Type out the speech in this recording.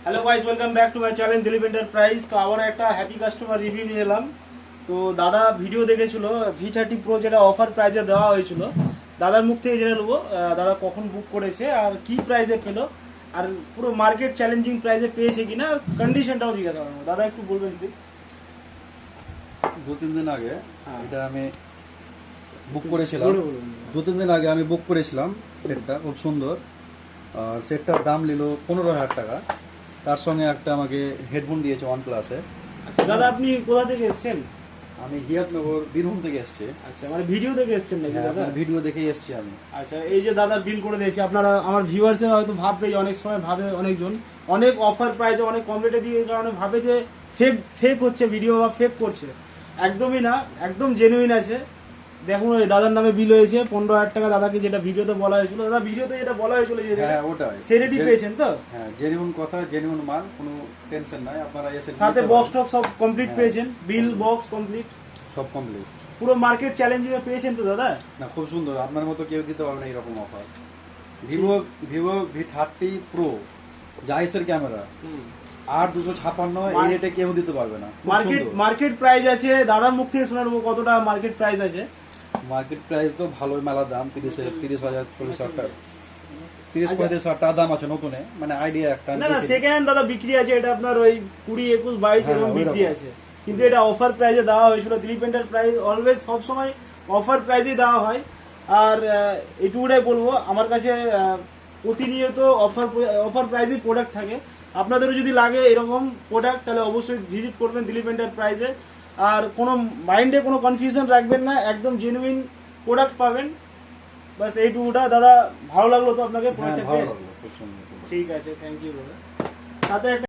Hello guys, welcome back to my channel Dilip enterprise. তো আবার একটা হ্যাপি কাস্টমার রিভিউ নিয়ে এলাম। তো দাদা ভিডিও দেখেছিল V30 Pro, যেটা অফার প্রাইসে দেওয়া হয়েছিল। দাদার মুখ থেকে জেনে নেবো দাদা কখন বুক করেছে আর কি প্রাইসে পেলো, আর পুরো মার্কেট চ্যালেঞ্জিং প্রাইসে পেয়েছে কিনা, কন্ডিশনটাও জিজ্ঞাসা করবো। দাদা একটু বলবেন প্লিজ। 2-3 দিন আগে এটা আমি বুক করেছিলাম। 2-3 দিন আগে আমি বুক করেছিলাম সেটটা, খুব সুন্দর। আর সেটটার দাম নিল 15,000 টাকা। তার সঙ্গে একটা আমাকে হেডফোন দিয়েছে OnePlus-এ। আচ্ছা দাদা, আপনি কোথা থেকে এসেছেন? আমি হিয়াতনগর বীরভূম থেকে এসেছি। আচ্ছা, মানে ভিডিও দেখে এসেছেন নাকি দাদা? ভিডিও দেখেই এসেছি আমি। আচ্ছা, এই যে দাদা বিল করে দিয়েছি, আপনারা আমার ভিউয়ার্সরা হয়তো ভাববে, অনেক সময় ভাবে অনেকজন অনেক অফার প্রাইসে অনেক কম রেটে দিয়ে কারণে ভাবে যে ফেক হচ্ছে ভিডিও বা ফেক করছে। একদমই না, একদম জেনুইন আছে। দেখুন ওই দাদার নামে বিল হয়েছে 15,000 টাকা। দাদাকে যেটা ভিডিওতে বলা হয়েছিল, দাদা ভিডিওতে যেটা বলা হয়েছিল যে ওটাই সেরেটি পেয়েছেন তো? হ্যাঁ, জেনুইন কথা, জেনুইন মাল, কোনো টেনশন নাই। আপনারা এসে সাথে বক্স টক সব কমপ্লিট পেয়েছেন, বিল বক্স কমপ্লিট সব কমপ্লিট। পুরো মার্কেট চ্যালেঞ্জিং পেয়েছেন তো দাদা? না, খুব সুন্দর। আপনার মতো কেউ দিতে পারবে না এরকম অফার। ভিভো V30 Pro জাইসের ক্যামেরা 8,256 এই রেটে কেউ দিতে পারবে না। মার্কেট প্রাইস আছে, দাদার মুখ থেকে শুনে নেবো কতটা মার্কেট প্রাইস আছে। মার্কেট প্রাইস তো ভালোই, মেলা দাম। 30,000 40,000 টাকা, 30-35,000 টাকা দাম আছে নতুনে, মানে আইডিয়া একটা। না না, সেকেন্ড হ্যান্ড দাদা বিক্রি আছে, এটা আপনার ওই 20, 21, 22 এরকম বিক্রি আছে। কিন্তু এটা অফার প্রাইসে দেওয়া হয়েছিল। দিলীপ এন্টারপ্রাইজ অলওয়েজ সবসময় অফার প্রাইসেই দেওয়া হয়। আর এইটুকুটাই বলবো, আমার কাছে প্রতিনিয়ত অফার প্রাইসেই প্রোডাক্ট থাকে। আপনাদেরও যদি লাগে এরকম প্রোডাক্ট, তাহলে অবশ্যই ভিজিট করবেন দিলীপ এন্টারপ্রাইজে। আর কোনো মাইন্ডে কোনো কনফিউশন রাখবেন না, একদম জেনুইন প্রোডাক্ট পাবেন। বাস এইটুকুটা। দাদা ভালো লাগলো তো আপনাকে? ভালো লাগলো, খুব সুন্দর। ঠিক আছে, থ্যাংক ইউ দাদা। সাথে একটা